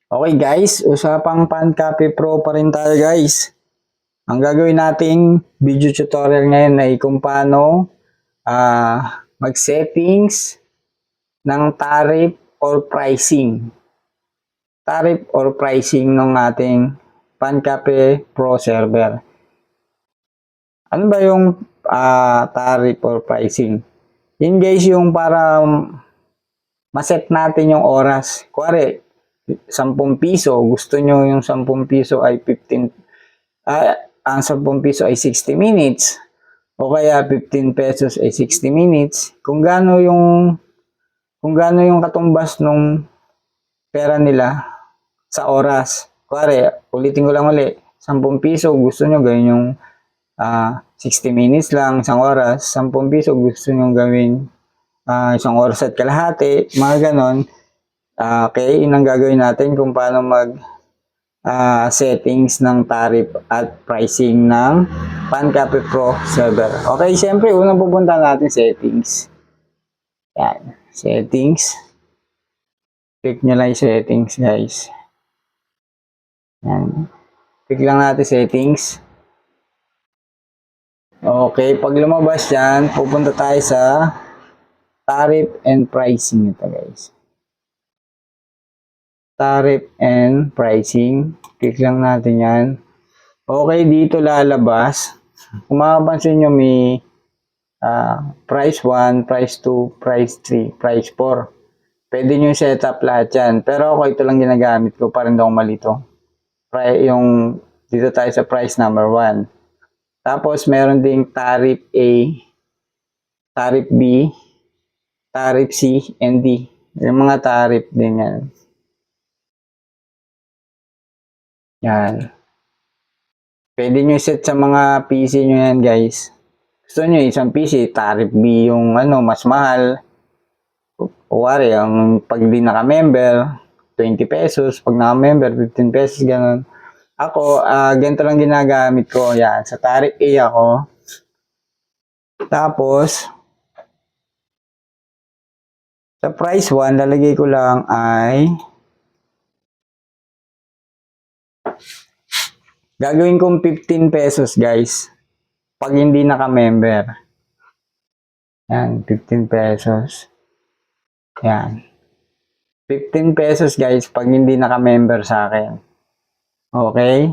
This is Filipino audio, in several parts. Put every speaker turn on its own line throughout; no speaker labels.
Okay guys, usapang Pancape Pro pa rin tayo guys. Ang gagawin nating video tutorial ngayon ay kung paano mag-settings ng tariff or pricing. Tariff or pricing ng ating Pancape Pro server. Ano ba yung tariff or pricing? Yun guys yung para maset natin yung oras. Kuwari, 10 piso, gusto nyo yung 10 piso ay 15, ang 10 piso ay 60 minutes, o kaya 15 pesos ay 60 minutes, kung gaano yung katumbas nung pera nila sa oras. Kuwari, ulitin ko lang uli, 10 piso, gusto nyo gawin yung 60 minutes lang, isang oras, 10 piso, gusto nyo gawin isang oras at kalahati, mga ganon. Okay, yun ang gagawin natin kung paano mag settings ng tariff at pricing ng Pancape Pro server. Okay, siyempre unang pupunta natin settings. Yan, settings. Click nyo lang yung settings guys. Yan. Click lang natin settings. Okay, pag lumabas yan, pupunta tayo sa tariff and pricing ito guys. Tariff and pricing. Click lang natin yan. Okay, dito lalabas. Kung makapansin nyo, may price 1, price 2, price 3, price 4. Pwede nyo setup lahat yan. Pero ako ito lang ginagamit ko para hindi ako malito. Dito tayo sa price number 1. Tapos meron ding tariff A, tariff B, tariff C, and D. Yung mga tariff din yan. Yan. Pwede nyo set sa mga PC nyo yan guys. Gusto nyo isang PC, tariff B yung mas mahal. Kuwari, pag di naka-member, 20 pesos. Pag naka-member, 15 pesos, ganun. Ako, ganito lang ginagamit ko. Yan, sa tariff A ako. Tapos, sa price 1, lalagay ko lang ay gagawin kong 15 pesos guys pag hindi naka-member. Yan, 15 pesos. Yan. 15 pesos guys pag hindi naka-member sa akin. Okay?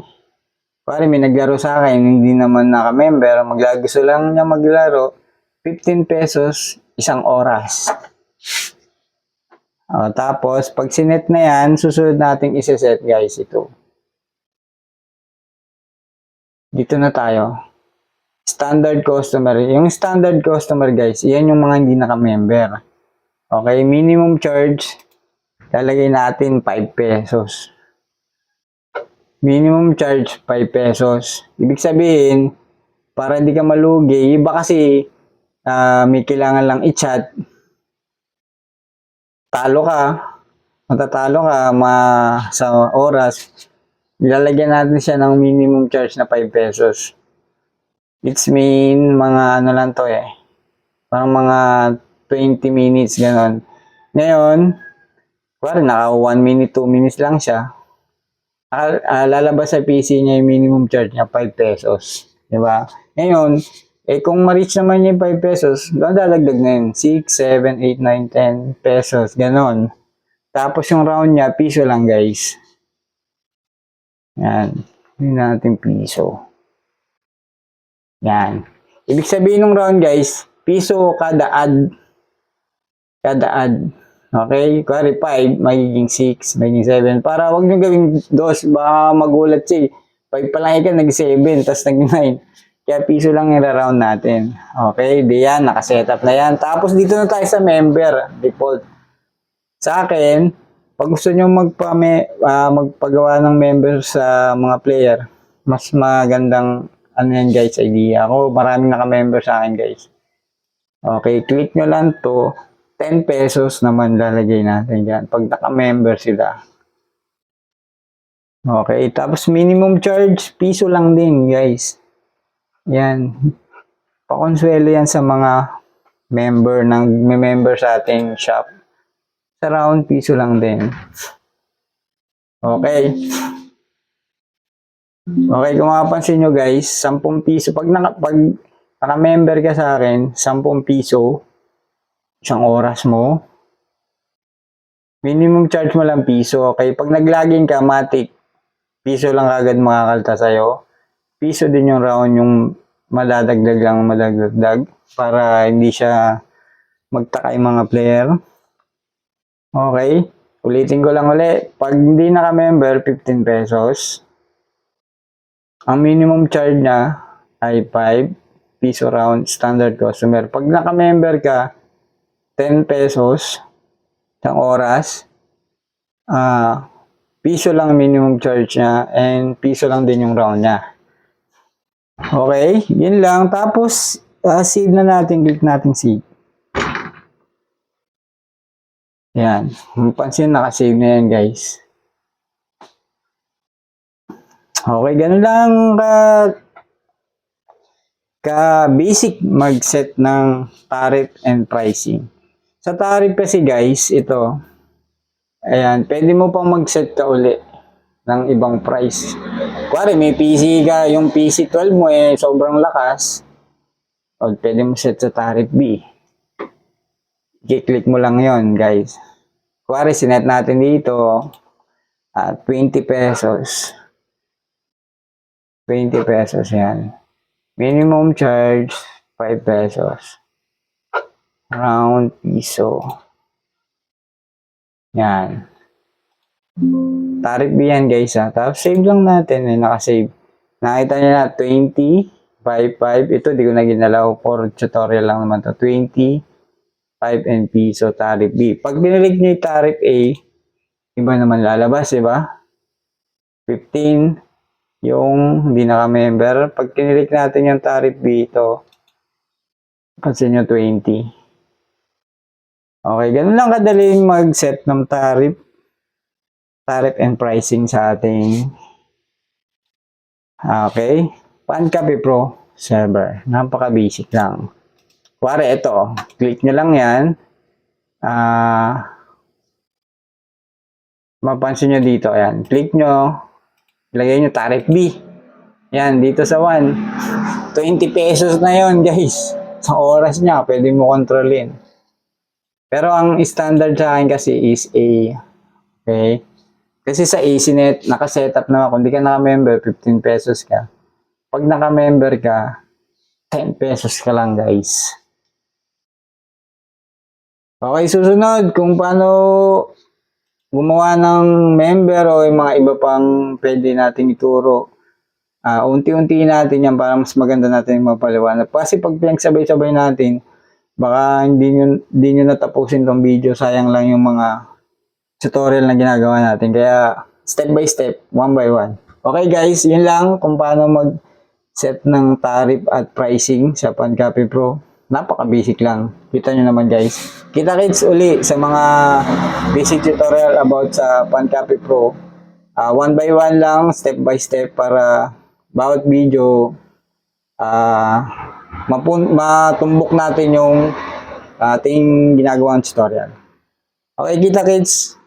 Pare may naglaro sa akin, hindi naman naka-member, gusto lang niya maglaro, 15 pesos isang oras. Tapos, pag sinet na yan, susunod nating iseset guys ito. Dito na tayo. Standard customer. Yung standard customer guys, yan yung mga hindi naka-member. Okay, minimum charge, lalagay natin 5 pesos. Minimum charge 5 pesos. Ibig sabihin, para hindi ka malugi, iba kasi may kailangan lang i-chat. Matatalo ka sa oras. Ilalagyan natin siya ng minimum charge na 5 pesos. It's mean mga lang to parang mga 20 minutes ganon. Ngayon, parang naka 1 minute, 2 minutes lang siya. Lalabas sa PC niya yung minimum charge niya 5 pesos. Diba? Ngayon, kung ma-reach naman niya yung 5 pesos, dadagdag na yun. 6, 7, 8, 9, 10 pesos. Ganon. Tapos yung round niya, piso lang guys. Yan. Hindi natin piso. Yan. Ibig sabihin ng round guys, piso kada add. Kada add. Okay? Kuwari 5, magiging 6, magiging 7. Para wag nyo gawing 2, baka magulat siya. 5 pa lang ikan, nag-7, tapos nag-9. Kaya piso lang i-round natin. Okay? Di yan, nakasetup na yan. Tapos dito na tayo sa member, default. Sa akin, pag gusto nyo magpagawa ng member sa mga player, mas magandang yan guys, idea. Ako, maraming naka-member sa akin guys. Okay, click nyo lang to. 10 pesos naman lalagay natin dyan pag naka-member sila. Okay, tapos minimum charge, piso lang din guys. Yan. Pakonsuelo yan sa mga member sa ating shop. Sa round, piso lang din. Okay. Okay, kung mapapansin nyo guys, 10 piso. Pag naka-member ka sa akin, 10 piso, isang oras mo, minimum charge mo lang piso. Okay, pag nag-login ka, matik, piso lang agad makakalta sa'yo. Piso din yung round yung madadagdag para hindi siya magtaka yung mga player. Okay, ulitin ko lang ulit. Pag hindi naka-member, 15 pesos. Ang minimum charge niya ay 5 piso round standard customer. Pag naka-member ka, 10 pesos isang oras. Piso lang minimum charge niya and piso lang din yung round niya. Okay, yun lang. Tapos, save na natin. Click natin save. Yan. Mapansin, nakasave na yan guys. Okay, ganun lang ka-basic mag-set ng tariff and pricing. Sa tariff kasi guys, ito, ayan, pwede mo pang mag-set ka uli ng ibang price. Kuwari, may PC ka, yung PC 12 mo sobrang lakas, o pwede mo set sa tariff B. I-click mo lang yon guys. Kuwari, sinet natin dito, 20 pesos. 20 pesos yan. Minimum charge, 5 pesos. Round piso. Yan. Tariff B yan guys ha. Tapos save lang natin. Nakasave. Nakita nyo na 20, 5. Ito di ko na ginalaw. For tutorial lang naman to. 20, 5 and piso tariff B. Pag binilig nyo yung tariff A, iba naman lalabas, diba? 15 yung hindi naka-member. Pag kinilik natin yung tariff B, ito, pansin nyo 20. Okay, ganun lang kadaling mag-set ng tariff and pricing sa ating PanCafe Pro server. Napaka-basic lang. Kuwari, ito, click nyo lang yan. Mapansin nyo dito, ayan, click nyo, ilagay nyo tariff B. Yan, dito sa 1. 20 pesos na yon guys. Sa oras niya, pwede mo kontrolin. Pero ang standard sa akin kasi is A. Okay? Kasi sa EasyNet, naka-setup naman. Kung di ka naka-member, 15 pesos ka. Pag naka-member ka, 10 pesos ka lang guys. Okay, susunod kung paano gumawa ng member o yung mga iba pang pwede nating ituro. Unti-unti natin yan para mas maganda natin mapaliwanag. Kasi pag pinagsabay-sabay natin, baka hindi nyo natapusin tong video. Sayang lang yung mga tutorial na ginagawa natin. Kaya step by step, one by one. Okay guys, yun lang kung paano mag-set ng tariff at pricing sa PanCafe Pro. Napaka-basic lang. Kita nyo naman guys. Kita-kits uli sa mga basic tutorial about sa PanCafe Pro. One by one lang, step by step para bawat video matumbok natin yung ating ginagawang tutorial. Okay, kita-kits.